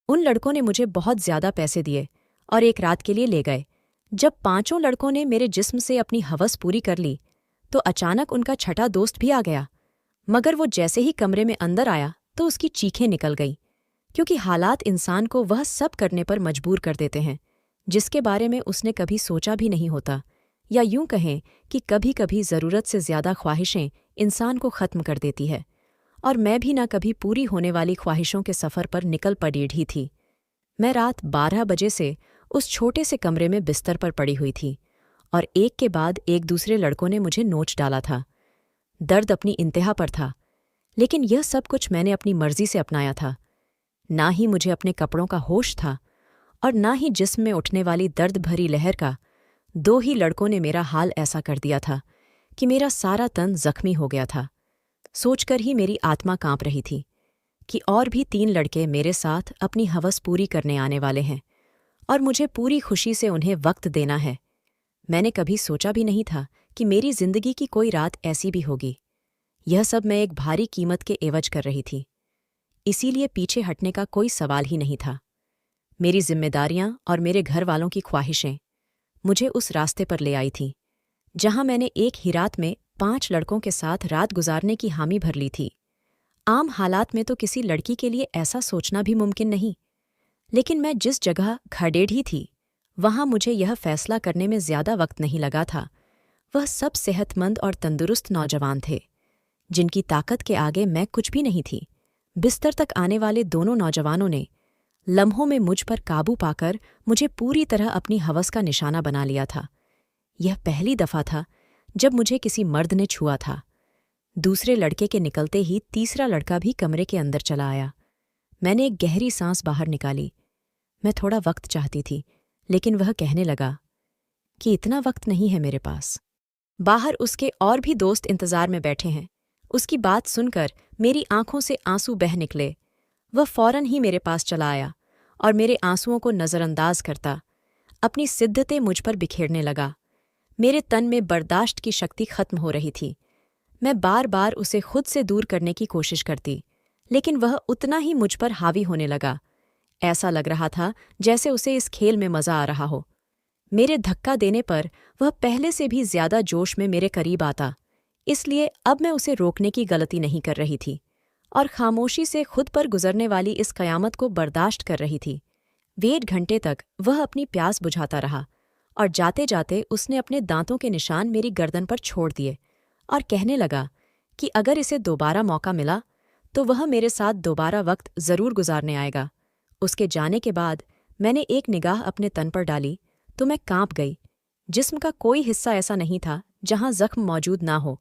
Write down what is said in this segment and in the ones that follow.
उन लड़कों ने मुझे बहुत ज्यादा पैसे दिए और एक रात के लिए ले गए। जब पांचों लड़कों ने मेरे जिस्म से अपनी हवस पूरी कर ली तो अचानक उनका छठा दोस्त भी आ गया। मगर वो जैसे ही कमरे में अंदर आया तो उसकी चीखें निकल गईं, क्योंकि हालात इंसान को वह सब करने पर मजबूर कर देते हैं जिसके बारे में उसने कभी सोचा भी नहीं होता, या यूं कहें कि कभी कभी ज़रूरत से ज़्यादा ख्वाहिशें इंसान को ख़त्म कर देती है। और मैं भी ना कभी पूरी होने वाली ख्वाहिशों के सफ़र पर निकल पड़ी ही थी। मैं रात 12 बजे से उस छोटे से कमरे में बिस्तर पर पड़ी हुई थी और एक के बाद एक दूसरे लड़कों ने मुझे नोच डाला था। दर्द अपनी इंतहा पर था, लेकिन यह सब कुछ मैंने अपनी मर्जी से अपनाया था। ना ही मुझे अपने कपड़ों का होश था और ना ही जिस्म में उठने वाली दर्द भरी लहर का। दो ही लड़कों ने मेरा हाल ऐसा कर दिया था कि मेरा सारा तन जख्मी हो गया था। सोचकर ही मेरी आत्मा कांप रही थी कि और भी 3 लड़के मेरे साथ अपनी हवस पूरी करने आने वाले हैं और मुझे पूरी खुशी से उन्हें वक्त देना है। मैंने कभी सोचा भी नहीं था कि मेरी जिंदगी की कोई रात ऐसी भी होगी। यह सब मैं एक भारी कीमत के एवज कर रही थी, इसीलिए पीछे हटने का कोई सवाल ही नहीं था। मेरी जिम्मेदारियां और मेरे घर वालों की ख्वाहिशें मुझे उस रास्ते पर ले आई थीं जहां मैंने एक ही रात में 5 लड़कों के साथ रात गुजारने की हामी भर ली थी। आम हालात में तो किसी लड़की के लिए ऐसा सोचना भी मुमकिन नहीं, लेकिन मैं जिस जगह खड़ेढ़ी थी वहां मुझे यह फैसला करने में ज्यादा वक्त नहीं लगा था। वह सब सेहतमंद और तंदुरुस्त नौजवान थे जिनकी ताकत के आगे मैं कुछ भी नहीं थी। बिस्तर तक आने वाले दोनों नौजवानों ने लम्हों में मुझ पर काबू पाकर मुझे पूरी तरह अपनी हवस का निशाना बना लिया था। यह पहली दफा था जब मुझे किसी मर्द ने छुआ था। दूसरे लड़के के निकलते ही तीसरा लड़का भी कमरे के अंदर चला आया। मैंने एक गहरी सांस बाहर निकाली। मैं थोड़ा वक्त चाहती थी, लेकिन वह कहने लगा कि इतना वक्त नहीं है मेरे पास। बाहर उसके और भी दोस्त इंतजार में बैठे हैं। उसकी बात सुनकर मेरी आंखों से आंसू बह निकले। वह फौरन ही मेरे पास चला आया और मेरे आंसुओं को नज़रअंदाज करता अपनी सिद्धतें मुझ पर बिखेरने लगा। मेरे तन में बर्दाश्त की शक्ति खत्म हो रही थी। मैं बार बार उसे खुद से दूर करने की कोशिश करती, लेकिन वह उतना ही मुझ पर हावी होने लगा। ऐसा लग रहा था जैसे उसे इस खेल में मजा आ रहा हो। मेरे धक्का देने पर वह पहले से भी ज्यादा जोश में मेरे करीब आता, इसलिए अब मैं उसे रोकने की गलती नहीं कर रही थी और खामोशी से खुद पर गुजरने वाली इस कयामत को बर्दाश्त कर रही थी। 1.5 घंटे तक वह अपनी प्यास बुझाता रहा और जाते जाते उसने अपने दांतों के निशान मेरी गर्दन पर छोड़ दिए और कहने लगा कि अगर इसे दोबारा मौका मिला तो वह मेरे साथ दोबारा वक्त जरूर गुजारने आएगा। उसके जाने के बाद मैंने एक निगाह अपने तन पर डाली तो मैं कांप गई। जिस्म का कोई हिस्सा ऐसा नहीं था जहां जख्म मौजूद ना हो।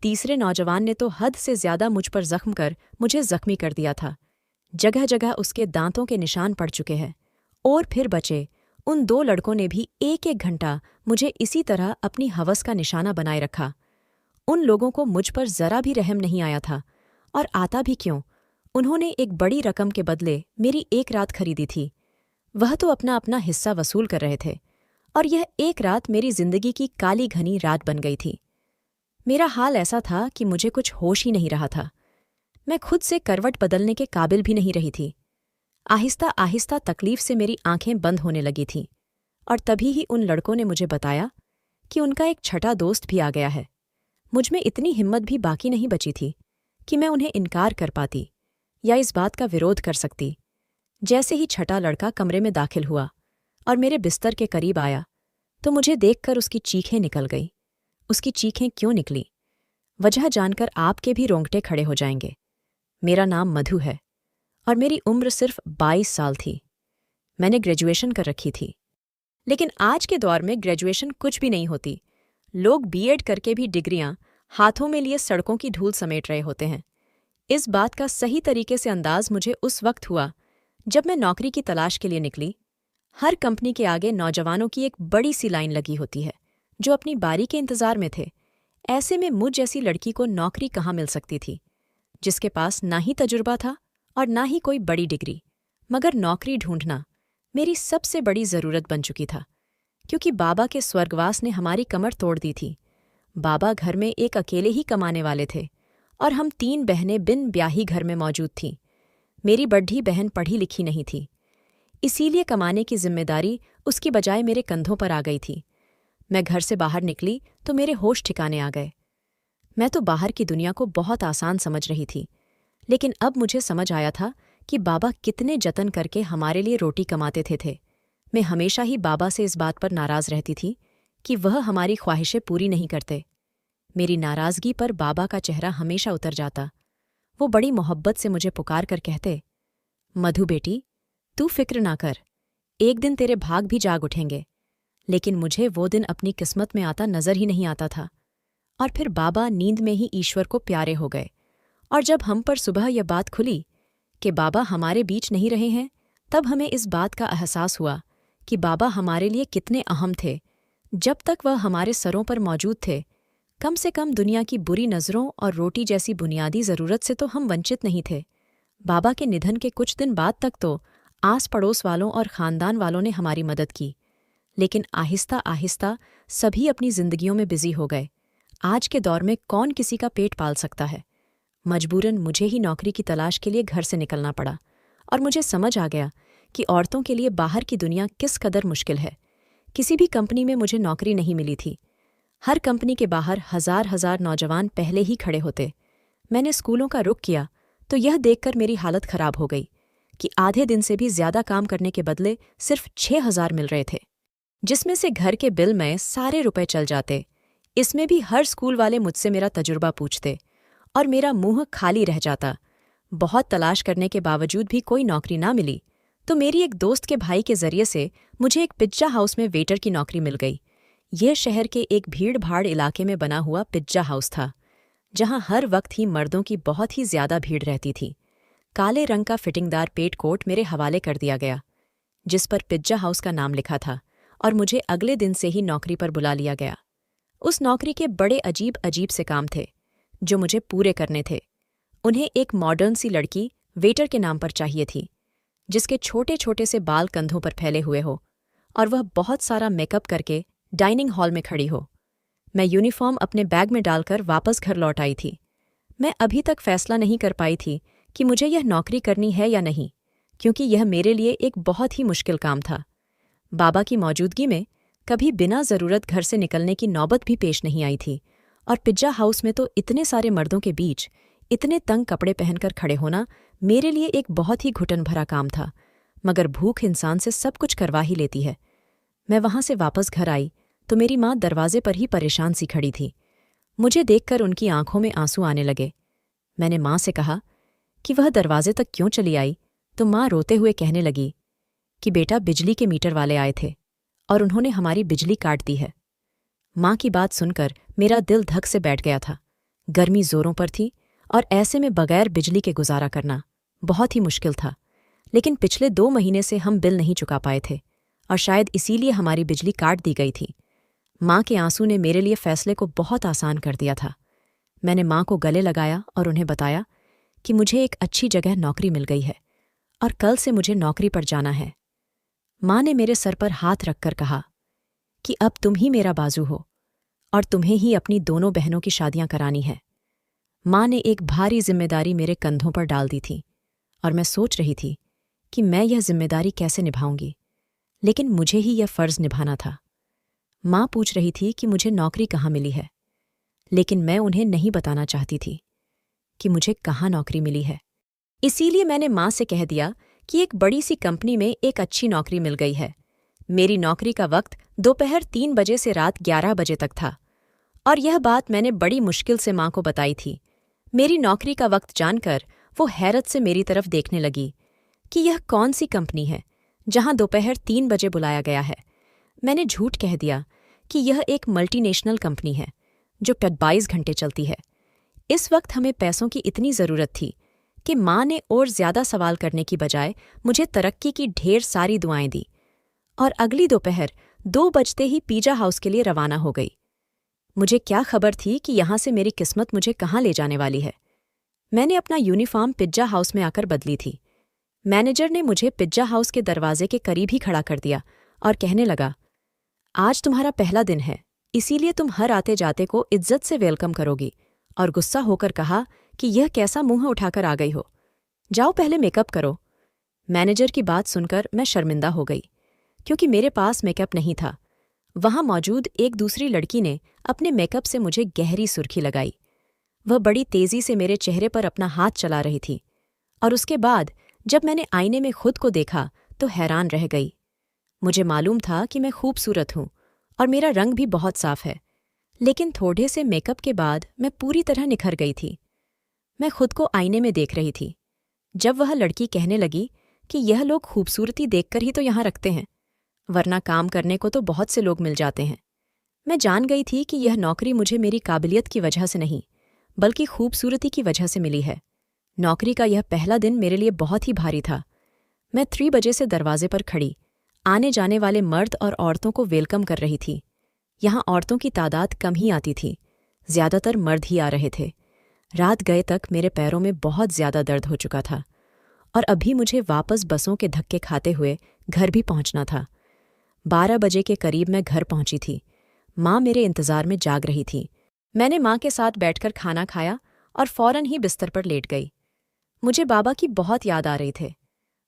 तीसरे नौजवान ने तो हद से ज्यादा मुझ पर जख्म कर मुझे जख्मी कर दिया था। जगह जगह उसके दांतों के निशान पड़ चुके हैं। और फिर बचे उन 2 लड़कों ने भी 1-1 घंटा मुझे इसी तरह अपनी हवस का निशाना बनाए रखा। उन लोगों को मुझ पर जरा भी रहम नहीं आया था, और आता भी क्यों। उन्होंने एक बड़ी रकम के बदले मेरी एक रात खरीदी थी। वह तो अपना अपना हिस्सा वसूल कर रहे थे और यह एक रात मेरी जिंदगी की काली घनी रात बन गई थी। मेरा हाल ऐसा था कि मुझे कुछ होश ही नहीं रहा था। मैं खुद से करवट बदलने के काबिल भी नहीं रही थी। आहिस्ता आहिस्ता तकलीफ से मेरी आंखें बंद होने लगी थीं और तभी ही उन लड़कों ने मुझे बताया कि उनका एक छठा दोस्त भी आ गया है। मुझमें इतनी हिम्मत भी बाकी नहीं बची थी कि मैं उन्हें इनकार कर पाती या इस बात का विरोध कर सकती। जैसे ही छठा लड़का कमरे में दाखिल हुआ और मेरे बिस्तर के करीब आया तो मुझे देखकर उसकी चीखें निकल गईं। उसकी चीखें क्यों निकली, वजह जानकर आपके भी रोंगटे खड़े हो जाएंगे। मेरा नाम मधु है और मेरी उम्र सिर्फ 22 साल थी। मैंने ग्रेजुएशन कर रखी थी, लेकिन आज के दौर में ग्रेजुएशन कुछ भी नहीं होती। लोग बीएड करके भी डिग्रियां हाथों में लिए सड़कों की धूल समेट रहे होते हैं। इस बात का सही तरीके से अंदाज मुझे उस वक्त हुआ जब मैं नौकरी की तलाश के लिए निकली। हर कंपनी के आगे नौजवानों की एक बड़ी सी लाइन लगी होती है जो अपनी बारी के इंतजार में थे। ऐसे में मुझ जैसी लड़की को नौकरी कहाँ मिल सकती थी, जिसके पास ना ही तजुर्बा था और ना ही कोई बड़ी डिग्री। मगर नौकरी ढूंढना मेरी सबसे बड़ी ज़रूरत बन चुकी था, क्योंकि बाबा के स्वर्गवास ने हमारी कमर तोड़ दी थी। बाबा घर में एक अकेले ही कमाने वाले थे और हम 3 बहनें बिन ब्याही घर में मौजूद थीं। मेरी बड़ी बहन पढ़ी लिखी नहीं थी इसीलिए कमाने की जिम्मेदारी उसकी बजाय मेरे कंधों पर आ गई थी। मैं घर से बाहर निकली तो मेरे होश ठिकाने आ गए। मैं तो बाहर की दुनिया को बहुत आसान समझ रही थी, लेकिन अब मुझे समझ आया था कि बाबा कितने जतन करके हमारे लिए रोटी कमाते थे। मैं हमेशा ही बाबा से इस बात पर नाराज रहती थी कि वह हमारी ख्वाहिशें पूरी नहीं करते। मेरी नाराजगी पर बाबा का चेहरा हमेशा उतर जाता। वो बड़ी मोहब्बत से मुझे पुकार कर कहते, मधु बेटी, तू फिक्र ना कर, एक दिन तेरे भाग भी जाग उठेंगे। लेकिन मुझे वो दिन अपनी किस्मत में आता नजर ही नहीं आता था। और फिर बाबा नींद में ही ईश्वर को प्यारे हो गए। और जब हम पर सुबह यह बात खुली कि बाबा हमारे बीच नहीं रहे हैं, तब हमें इस बात का एहसास हुआ कि बाबा हमारे लिए कितने अहम थे। जब तक वह हमारे सरों पर मौजूद थे, कम से कम दुनिया की बुरी नज़रों और रोटी जैसी बुनियादी ज़रूरत से तो हम वंचित नहीं थे। बाबा के निधन के कुछ दिन बाद तक तो आस पड़ोस वालों और ख़ानदान वालों ने हमारी मदद की, लेकिन आहिस्ता आहिस्ता सभी अपनी जिंदगियों में बिजी हो गए। आज के दौर में कौन किसी का पेट पाल सकता है। मजबूरन मुझे ही नौकरी की तलाश के लिए घर से निकलना पड़ा, और मुझे समझ आ गया कि औरतों के लिए बाहर की दुनिया किस कदर मुश्किल है। किसी भी कंपनी में मुझे नौकरी नहीं मिली थी। हर कंपनी के बाहर हजार हजार नौजवान पहले ही खड़े होते। मैंने स्कूलों का रुख किया तो यह देखकर मेरी हालत खराब हो गई कि आधे दिन से भी ज्यादा काम करने के बदले सिर्फ 6,000 मिल रहे थे, जिसमें से घर के बिल में सारे रुपए चल जाते। इसमें भी हर स्कूल वाले मुझसे मेरा तजुर्बा पूछते और मेरा मुंह खाली रह जाता। बहुत तलाश करने के बावजूद भी कोई नौकरी ना मिली तो मेरी एक दोस्त के भाई के जरिए से मुझे एक पिज्जा हाउस में वेटर की नौकरी मिल गई। यह शहर के एक भीड़-भाड़ इलाके में बना हुआ पिज्जा हाउस था, जहां हर वक्त ही मर्दों की बहुत ही ज्यादा भीड़ रहती थी। काले रंग का फिटिंगदार पेट कोट मेरे हवाले कर दिया गया, जिस पर पिज्जा हाउस का नाम लिखा था, और मुझे अगले दिन से ही नौकरी पर बुला लिया गया। उस नौकरी के बड़े अजीब अजीब से काम थे जो मुझे पूरे करने थे। उन्हें एक मॉडर्न सी लड़की वेटर के नाम पर चाहिए थी, जिसके छोटे छोटे से बाल कंधों पर फैले हुए हो और वह बहुत सारा मेकअप करके डाइनिंग हॉल में खड़ी हो। मैं यूनिफॉर्म अपने बैग में डालकर वापस घर लौट आई थी। मैं अभी तक फैसला नहीं कर पाई थी कि मुझे यह नौकरी करनी है या नहीं, क्योंकि यह मेरे लिए एक बहुत ही मुश्किल काम था। बाबा की मौजूदगी में कभी बिना ज़रूरत घर से निकलने की नौबत भी पेश नहीं आई थी, और पिज्जा हाउस में तो इतने सारे मर्दों के बीच इतने तंग कपड़े पहनकर खड़े होना मेरे लिए एक बहुत ही घुटन भरा काम था। मगर भूख इंसान से सब कुछ करवा ही लेती है। मैं वहां से वापस घर आई तो मेरी माँ दरवाजे पर ही परेशान सी खड़ी थी। मुझे देखकर उनकी आंखों में आंसू आने लगे। मैंने माँ से कहा कि वह दरवाजे तक क्यों चली आई, तो माँ रोते हुए कहने लगी कि बेटा, बिजली के मीटर वाले आए थे और उन्होंने हमारी बिजली काट दी है। माँ की बात सुनकर मेरा दिल धक से बैठ गया था। गर्मी जोरों पर थी और ऐसे में बगैर बिजली के गुजारा करना बहुत ही मुश्किल था। लेकिन पिछले 2 महीने से हम बिल नहीं चुका पाए थे और शायद इसीलिए हमारी बिजली काट दी गई थी। माँ के आंसू ने मेरे लिए फैसले को बहुत आसान कर दिया था। मैंने माँ को गले लगाया और उन्हें बताया कि मुझे एक अच्छी जगह नौकरी मिल गई है और कल से मुझे नौकरी पर जाना है। माँ ने मेरे सर पर हाथ रखकर कहा कि अब तुम ही मेरा बाजू हो और तुम्हें ही अपनी दोनों बहनों की शादियां करानी है। माँ ने एक भारी जिम्मेदारी मेरे कंधों पर डाल दी थी और मैं सोच रही थी कि मैं यह जिम्मेदारी कैसे निभाऊंगी, लेकिन मुझे ही यह फर्ज निभाना था। माँ पूछ रही थी कि मुझे नौकरी कहाँ मिली है, लेकिन मैं उन्हें नहीं बताना चाहती थी कि मुझे कहाँ नौकरी मिली है। इसीलिए मैंने माँ से कह दिया कि एक बड़ी सी कंपनी में एक अच्छी नौकरी मिल गई है। मेरी नौकरी का वक्त दोपहर 3 बजे से रात 11 बजे तक था, और यह बात मैंने बड़ी मुश्किल से माँ को बताई थी। मेरी नौकरी का वक्त जानकर वो हैरत से मेरी तरफ देखने लगी कि यह कौन सी कंपनी है जहां दोपहर 3 बजे बुलाया गया है। मैंने झूठ कह दिया कि यह एक मल्टीनेशनल कंपनी है जो 22 घंटे चलती है। इस वक्त हमें पैसों की इतनी ज़रूरत थी कि माँ ने और ज़्यादा सवाल करने की बजाय मुझे तरक्की की ढेर सारी दुआएं दी और अगली दोपहर 2 बजते ही पिज्जा हाउस के लिए रवाना हो गई। मुझे क्या खबर थी कि यहाँ से मेरी किस्मत मुझे कहाँ ले जाने वाली है। मैंने अपना यूनिफॉर्म पिज्जा हाउस में आकर बदली थी। मैनेजर ने मुझे पिज्जा हाउस के दरवाजे के करीब ही खड़ा कर दिया और कहने लगा, आज तुम्हारा पहला दिन है, इसीलिए तुम हर आते जाते को इज्जत से वेलकम करोगी। और गुस्सा होकर कहा कि यह कैसा मुंह उठाकर आ गई हो, जाओ पहले मेकअप करो। मैनेजर की बात सुनकर मैं शर्मिंदा हो गई, क्योंकि मेरे पास मेकअप नहीं था। वहां मौजूद एक दूसरी लड़की ने अपने मेकअप से मुझे गहरी सुर्खी लगाई। वह बड़ी तेजी से मेरे चेहरे पर अपना हाथ चला रही थी, और उसके बाद जब मैंने आईने में खुद को देखा तो हैरान रह गई। मुझे मालूम था कि मैं खूबसूरत हूं और मेरा रंग भी बहुत साफ है, लेकिन थोड़े से मेकअप के बाद मैं पूरी तरह निखर गई थी। मैं खुद को आईने में देख रही थी जब वह लड़की कहने लगी कि यह लोग खूबसूरती देखकर ही तो यहाँ रखते हैं, वरना काम करने को तो बहुत से लोग मिल जाते हैं। मैं जान गई थी कि यह नौकरी मुझे मेरी काबिलियत की वजह से नहीं, बल्कि खूबसूरती की वजह से मिली है। नौकरी का यह पहला दिन मेरे लिए बहुत ही भारी था। मैं 3 बजे से दरवाजे पर खड़ी आने जाने वाले मर्द और औरतों को वेलकम कर रही थी। यहाँ औरतों की तादाद कम ही आती थी, ज्यादातर मर्द ही आ रहे थे। रात गए तक मेरे पैरों में बहुत ज्यादा दर्द हो चुका था, और अभी मुझे वापस बसों के धक्के खाते हुए घर भी पहुंचना था। 12 बजे के करीब मैं घर पहुंची थी। माँ मेरे इंतजार में जाग रही थी। मैंने माँ के साथ बैठकर खाना खाया और फौरन ही बिस्तर पर लेट गई। मुझे बाबा की बहुत याद आ रही थे।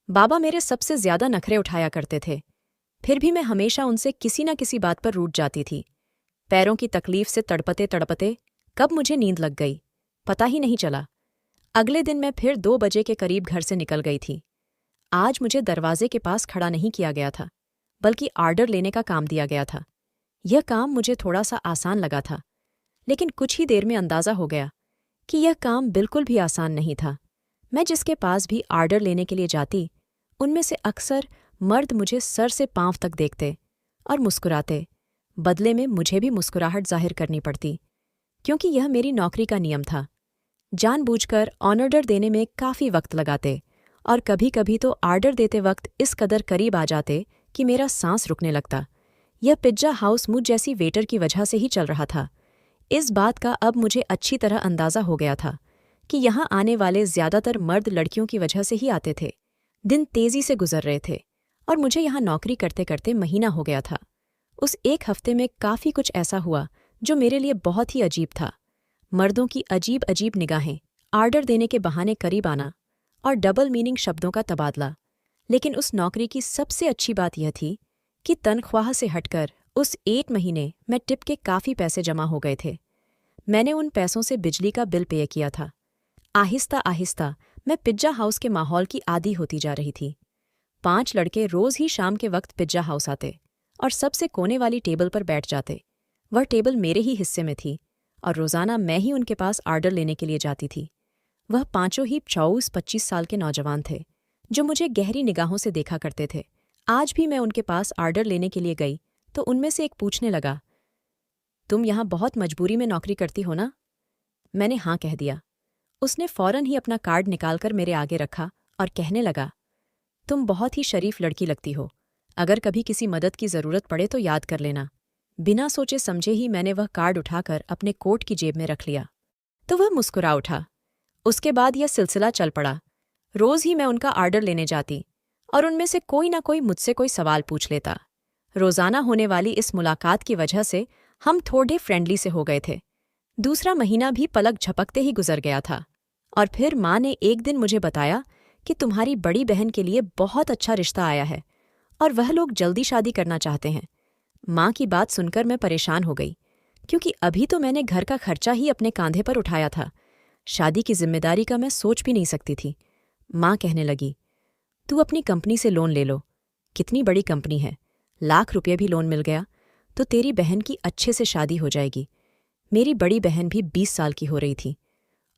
बाबा मेरे सबसे ज्यादा नखरे उठाया करते थे, फिर भी मैं हमेशा उनसे किसी न किसी बात पर रूठ जाती थी। पैरों की तकलीफ से तड़पते तड़पते कब मुझे नींद लग गई, पता ही नहीं चला। अगले दिन मैं फिर 2 बजे के करीब घर से निकल गई थी। आज मुझे दरवाजे के पास खड़ा नहीं किया गया था, बल्कि आर्डर लेने का काम दिया गया था। यह काम मुझे थोड़ा सा आसान लगा था, लेकिन कुछ ही देर में अंदाजा हो गया कि यह काम बिल्कुल भी आसान नहीं था। मैं जिसके पास भी आर्डर लेने के लिए जाती, उनमें से अक्सर मर्द मुझे सर से पांव तक देखते और मुस्कुराते। बदले में मुझे भी मुस्कुराहट जाहिर करनी पड़ती, क्योंकि यह मेरी नौकरी का नियम था। जानबूझकर ऑर्डर देने में काफ़ी वक्त लगाते, और कभी कभी तो आर्डर देते वक्त इस कदर करीब आ जाते कि मेरा सांस रुकने लगता। यह पिज्जा हाउस मुझ जैसी वेटर की वजह से ही चल रहा था। इस बात का अब मुझे अच्छी तरह अंदाजा हो गया था कि यहाँ आने वाले ज्यादातर मर्द लड़कियों की वजह से ही आते थे। दिन तेजी से गुजर रहे थे, और मुझे यहाँ नौकरी करते करते महीना हो गया था। उस एक हफ्ते में काफ़ी कुछ ऐसा हुआ जो मेरे लिए बहुत ही अजीब था। मर्दों की अजीब अजीब निगाहें, आर्डर देने के बहाने करीब आना, और डबल मीनिंग शब्दों का तबादला। लेकिन उस नौकरी की सबसे अच्छी बात यह थी कि तनख्वाह से हटकर उस 1 महीने में टिप के काफ़ी पैसे जमा हो गए थे। मैंने उन पैसों से बिजली का बिल पे किया था। आहिस्ता आहिस्ता मैं पिज्जा हाउस के माहौल की आदी होती जा रही थी। 5 लड़के रोज ही शाम के वक्त पिज्जा हाउस आते और सबसे कोने वाली टेबल पर बैठ जाते। वह टेबल मेरे ही हिस्से में थी, और रोजाना मैं ही उनके पास आर्डर लेने के लिए जाती थी। वह पांचों ही 24-25 साल के नौजवान थे, जो मुझे गहरी निगाहों से देखा करते थे। आज भी मैं उनके पास आर्डर लेने के लिए गई तो उनमें से एक पूछने लगा, तुम यहाँ बहुत मजबूरी में नौकरी करती हो ना? मैंने हाँ कह दिया। उसने फौरन ही अपना कार्ड निकालकर मेरे आगे रखा और कहने लगा, तुम बहुत ही शरीफ लड़की लगती हो। अगर कभी किसी मदद की जरूरत पड़े तो याद कर लेना। बिना सोचे समझे ही मैंने वह कार्ड उठाकर अपने कोट की जेब में रख लिया, तो वह मुस्कुरा उठा। उसके बाद यह सिलसिला चल पड़ा। रोज ही मैं उनका आर्डर लेने जाती, और उनमें से कोई ना कोई मुझसे कोई सवाल पूछ लेता। रोजाना होने वाली इस मुलाकात की वजह से हम थोड़े फ्रेंडली से हो गए थे। दूसरा महीना भी पलक झपकते ही गुजर गया था, और फिर माँ ने एक दिन मुझे बताया कि तुम्हारी बड़ी बहन के लिए बहुत अच्छा रिश्ता आया है, और वह लोग जल्दी शादी करना चाहते हैं। माँ की बात सुनकर मैं परेशान हो गई, क्योंकि अभी तो मैंने घर का खर्चा ही अपने कांधे पर उठाया था। शादी की जिम्मेदारी का मैं सोच भी नहीं सकती थी। माँ कहने लगी, तू अपनी कंपनी से लोन ले लो। कितनी बड़ी कंपनी है, ₹1,00,000 भी लोन मिल गया तो तेरी बहन की अच्छे से शादी हो जाएगी। मेरी बड़ी बहन भी 20 साल की हो रही थी,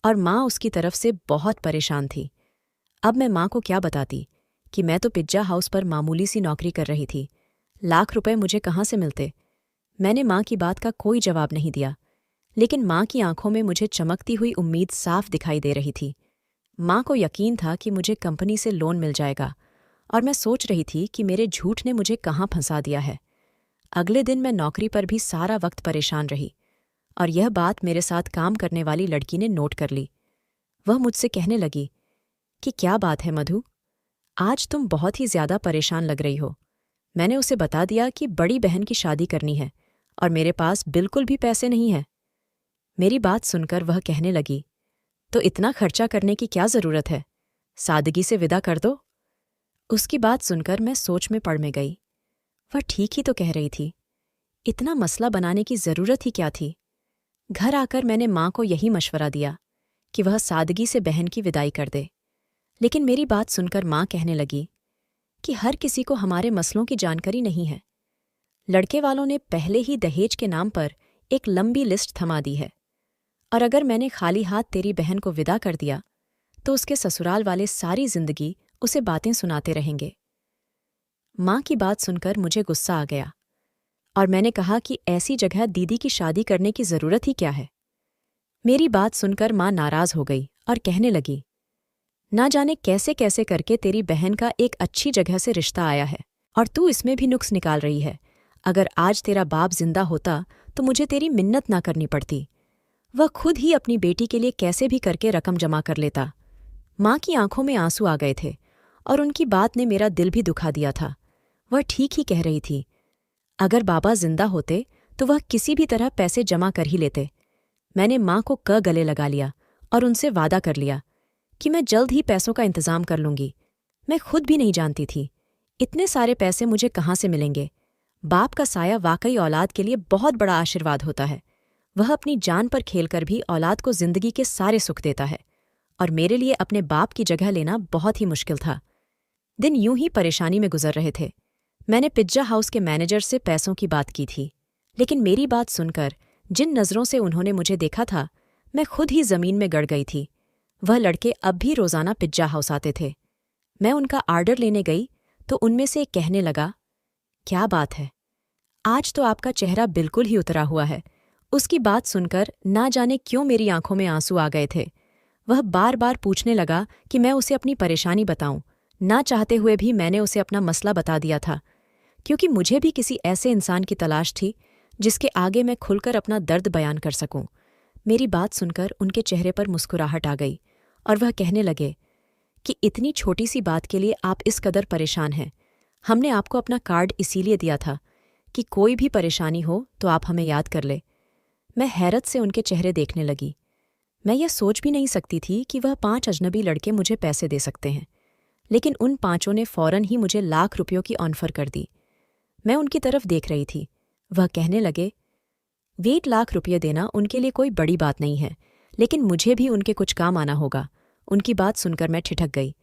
और माँ उसकी तरफ से बहुत परेशान थी। अब मैं माँ को क्या बताती कि मैं तो पिज्जा हाउस पर मामूली सी नौकरी कर रही थी। ₹1,00,000 मुझे कहाँ से मिलते? मैंने माँ की बात का कोई जवाब नहीं दिया, लेकिन माँ की आंखों में मुझे चमकती हुई उम्मीद साफ दिखाई दे रही थी। माँ को यकीन था कि मुझे कंपनी से लोन मिल जाएगा, और मैं सोच रही थी कि मेरे झूठ ने मुझे कहाँ फंसा दिया है। अगले दिन मैं नौकरी पर भी सारा वक्त परेशान रही, और यह बात मेरे साथ काम करने वाली लड़की ने नोट कर ली। वह मुझसे कहने लगी कि क्या बात है मधु, आज तुम बहुत ही ज्यादा परेशान लग रही हो। मैंने उसे बता दिया कि बड़ी बहन की शादी करनी है, और मेरे पास बिल्कुल भी पैसे नहीं है। मेरी बात सुनकर वह कहने लगी, तो इतना खर्चा करने की क्या जरूरत है? सादगी से विदा कर दो। उसकी बात सुनकर मैं सोच में पड़ में गई। वह ठीक ही तो कह रही थी। इतना मसला बनाने की जरूरत ही क्या थी। घर आकर मैंने माँ को यही मशवरा दिया कि वह सादगी से बहन की विदाई कर दे। लेकिन मेरी बात सुनकर माँ कहने लगी कि हर किसी को हमारे मसलों की जानकारी नहीं है। लड़के वालों ने पहले ही दहेज के नाम पर एक लंबी लिस्ट थमा दी है, और अगर मैंने खाली हाथ तेरी बहन को विदा कर दिया तो उसके ससुराल वाले सारी जिंदगी उसे बातें सुनाते रहेंगे। माँ की बात सुनकर मुझे गुस्सा आ गया और मैंने कहा कि ऐसी जगह दीदी की शादी करने की जरूरत ही क्या है। मेरी बात सुनकर माँ नाराज हो गई और कहने लगी, ना जाने कैसे कैसे करके तेरी बहन का एक अच्छी जगह से रिश्ता आया है और तू इसमें भी नुक्स निकाल रही है। अगर आज तेरा बाप जिंदा होता तो मुझे तेरी मिन्नत ना करनी पड़ती। वह खुद ही अपनी बेटी के लिए कैसे भी करके रकम जमा कर लेता। माँ की आंखों में आंसू आ गए थे और उनकी बात ने मेरा दिल भी दुखा दिया था। वह ठीक ही कह रही थी। अगर बाबा जिंदा होते तो वह किसी भी तरह पैसे जमा कर ही लेते। मैंने माँ को गले लगा लिया और उनसे वादा कर लिया कि मैं जल्द ही पैसों का इंतजाम कर लूंगी। मैं खुद भी नहीं जानती थी इतने सारे पैसे मुझे कहाँ से मिलेंगे। बाप का साया वाकई औलाद के लिए बहुत बड़ा आशीर्वाद होता है। वह अपनी जान पर खेलकर भी औलाद को जिंदगी के सारे सुख देता है, और मेरे लिए अपने बाप की जगह लेना बहुत ही मुश्किल था। दिन यूं ही परेशानी में गुजर रहे थे। मैंने पिज्जा हाउस के मैनेजर से पैसों की बात की थी, लेकिन मेरी बात सुनकर जिन नज़रों से उन्होंने मुझे देखा था, मैं खुद ही जमीन में गड़ गई थी। वह लड़के अब भी रोज़ाना पिज्जा हाउस आते थे। मैं उनका आर्डर लेने गई तो उनमें से एक कहने लगा, क्या बात है, आज तो आपका चेहरा बिल्कुल ही उतरा हुआ है। उसकी बात सुनकर ना जाने क्यों मेरी आंखों में आंसू आ गए थे। वह बार बार पूछने लगा कि मैं उसे अपनी परेशानी बताऊं। ना चाहते हुए भी मैंने उसे अपना मसला बता दिया था, क्योंकि मुझे भी किसी ऐसे इंसान की तलाश थी जिसके आगे मैं खुलकर अपना दर्द बयान कर सकूं। मेरी बात सुनकर उनके चेहरे पर मुस्कुराहट आ गई और वह कहने लगे कि इतनी छोटी सी बात के लिए आप इस कदर परेशान हैं। हमने आपको अपना कार्ड इसीलिए दिया था कि कोई भी परेशानी हो तो आप हमें याद कर ले। मैं हैरत से उनके चेहरे देखने लगी। मैं यह सोच भी नहीं सकती थी कि वह 5 अजनबी लड़के मुझे पैसे दे सकते हैं, लेकिन उन पांचों ने फौरन ही मुझे लाख रुपयों की ऑफर कर दी। मैं उनकी तरफ देख रही थी। वह कहने लगे, 8 लाख रुपये देना उनके लिए कोई बड़ी बात नहीं है, लेकिन मुझे भी उनके कुछ काम आना होगा। उनकी बात सुनकर मैं ठिठक गई।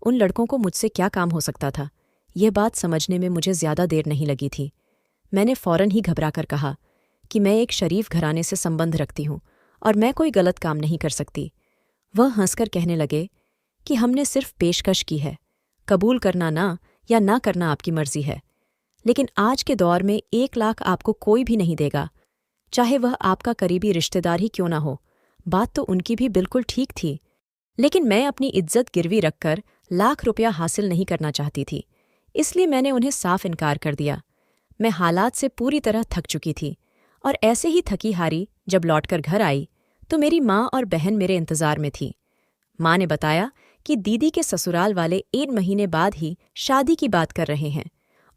उन लड़कों को मुझसे क्या काम हो सकता था, यह बात समझने में मुझे ज्यादा देर नहीं लगी थी। मैंने फौरन ही घबराकर कहा कि मैं एक शरीफ घराने से संबंध रखती हूँ और मैं कोई गलत काम नहीं कर सकती। वह हंसकर कहने लगे कि हमने सिर्फ पेशकश की है, कबूल करना ना या ना करना आपकी मर्जी है, लेकिन आज के दौर में 1 लाख आपको कोई भी नहीं देगा, चाहे वह आपका करीबी रिश्तेदार ही क्यों ना हो। बात तो उनकी भी बिल्कुल ठीक थी, लेकिन मैं अपनी इज्जत गिरवी रखकर लाख रुपया हासिल नहीं करना चाहती थी, इसलिए मैंने उन्हें साफ इनकार कर दिया। मैं हालात से पूरी तरह थक चुकी थी और ऐसे ही थकी हारी जब लौटकर घर आई तो मेरी माँ और बहन मेरे इंतजार में थी। माँ ने बताया कि दीदी के ससुराल वाले 1 महीने बाद ही शादी की बात कर रहे हैं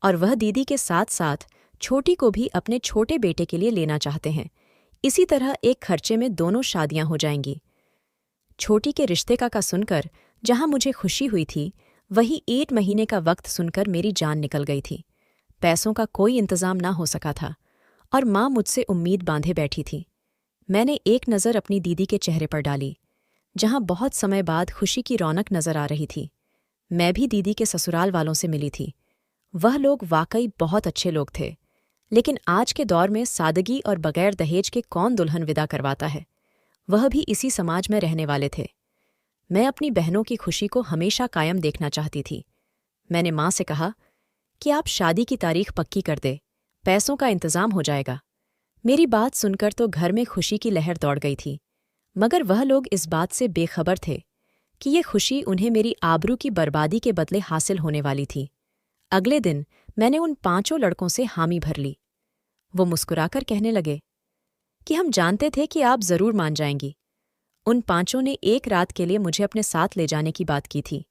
और वह दीदी के साथ साथ छोटी को भी अपने छोटे बेटे के लिए लेना चाहते हैं। इसी तरह एक खर्चे में दोनों शादियां हो जाएंगी। छोटी के रिश्ते का सुनकर जहां मुझे खुशी हुई थी, वही 1 महीने का वक्त सुनकर मेरी जान निकल गई थी। पैसों का कोई इंतजाम ना हो सका था और माँ मुझसे उम्मीद बांधे बैठी थी। मैंने एक नज़र अपनी दीदी के चेहरे पर डाली, जहां बहुत समय बाद खुशी की रौनक नजर आ रही थी। मैं भी दीदी के ससुराल वालों से मिली थी। वह लोग वाकई बहुत अच्छे लोग थे, लेकिन आज के दौर में सादगी और बगैर दहेज के कौन दुल्हन विदा करवाता है। वह भी इसी समाज में रहने वाले थे। मैं अपनी बहनों की खुशी को हमेशा कायम देखना चाहती थी। मैंने माँ से कहा कि आप शादी की तारीख पक्की कर दे, पैसों का इंतजाम हो जाएगा। मेरी बात सुनकर तो घर में खुशी की लहर दौड़ गई थी, मगर वह लोग इस बात से बेखबर थे कि ये खुशी उन्हें मेरी आबरू की बर्बादी के बदले हासिल होने वाली थी। अगले दिन मैंने उन 5 लड़कों से हामी भर ली। वो मुस्कुराकर कहने लगे कि हम जानते थे कि आप जरूर मान जाएंगी। उन 5 ने एक रात के लिए मुझे अपने साथ ले जाने की बात की थी।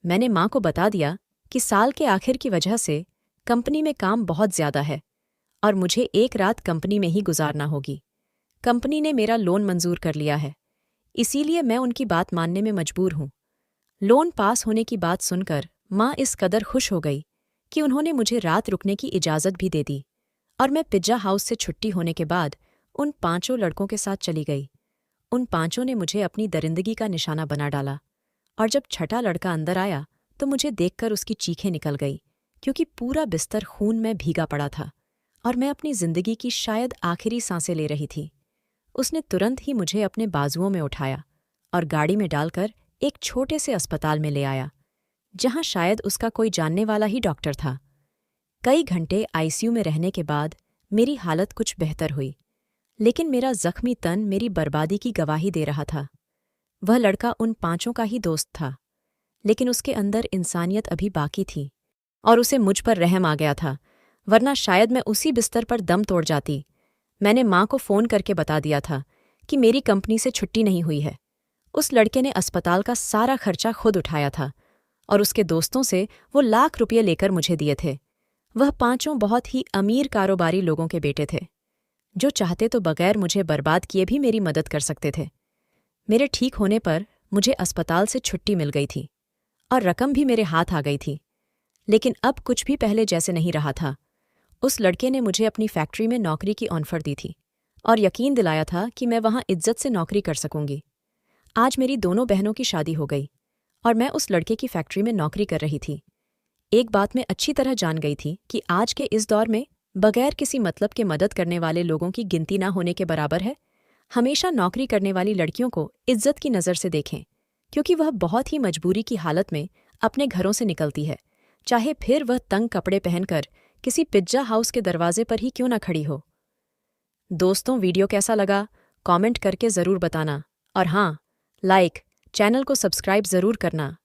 मैंने माँ को बता दिया कि साल के आखिर की वजह से कंपनी में काम बहुत ज्यादा है और मुझे एक रात कंपनी में ही गुजारना होगी। कंपनी ने मेरा लोन मंजूर कर लिया है, इसीलिए मैं उनकी बात मानने में मजबूर हूं। लोन पास होने की बात सुनकर माँ इस कदर खुश हो गई कि उन्होंने मुझे रात रुकने की इजाज़त भी दे दी और मैं पिज्जा हाउस से छुट्टी होने के बाद उन 5 लड़कों के साथ चली गई। उन 5 ने मुझे अपनी दरिंदगी का निशाना बना डाला और जब छठा लड़का अंदर आया तो मुझे देखकर उसकी चीखें निकल गई, क्योंकि पूरा बिस्तर खून में भीगा पड़ा था और मैं अपनी जिंदगी की शायद आखिरी सांसें ले रही थी। उसने तुरंत ही मुझे अपने बाजुओं में उठाया और गाड़ी में डालकर एक छोटे से अस्पताल में ले आया, जहां शायद उसका कोई जानने वाला ही डॉक्टर था। कई घंटे आईसीयू में रहने के बाद मेरी हालत कुछ बेहतर हुई, लेकिन मेरा जख्मी तन मेरी बर्बादी की गवाही दे रहा था। वह लड़का उन 5 का ही दोस्त था, लेकिन उसके अंदर इंसानियत अभी बाकी थी और उसे मुझ पर रहम आ गया था, वरना शायद मैं उसी बिस्तर पर दम तोड़ जाती। मैंने माँ को फ़ोन करके बता दिया था कि मेरी कंपनी से छुट्टी नहीं हुई है। उस लड़के ने अस्पताल का सारा खर्चा खुद उठाया था और उसके दोस्तों से वो लाख रुपये लेकर मुझे दिए थे। वह 5 बहुत ही अमीर कारोबारी लोगों के बेटे थे, जो चाहते तो बगैर मुझे बर्बाद किए भी मेरी मदद कर सकते थे। मेरे ठीक होने पर मुझे अस्पताल से छुट्टी मिल गई थी और रकम भी मेरे हाथ आ गई थी, लेकिन अब कुछ भी पहले जैसे नहीं रहा था। उस लड़के ने मुझे अपनी फैक्ट्री में नौकरी की ऑफर दी थी और यकीन दिलाया था कि मैं वहां इज्जत से नौकरी कर सकूंगी। आज मेरी दोनों बहनों की शादी हो गई और मैं उस लड़के की फैक्ट्री में नौकरी कर रही थी। एक बात मैं अच्छी तरह जान गई थी कि आज के इस दौर में बगैर किसी मतलब के मदद करने वाले लोगों की गिनती ना होने के बराबर है। हमेशा नौकरी करने वाली लड़कियों को इज्जत की नज़र से देखें, क्योंकि वह बहुत ही मजबूरी की हालत में अपने घरों से निकलती है, चाहे फिर वह तंग कपड़े पहनकर किसी पिज्जा हाउस के दरवाजे पर ही क्यों न खड़ी हो। दोस्तों, वीडियो कैसा लगा कमेंट करके ज़रूर बताना और हाँ, लाइक, चैनल को सब्सक्राइब ज़रूर करना।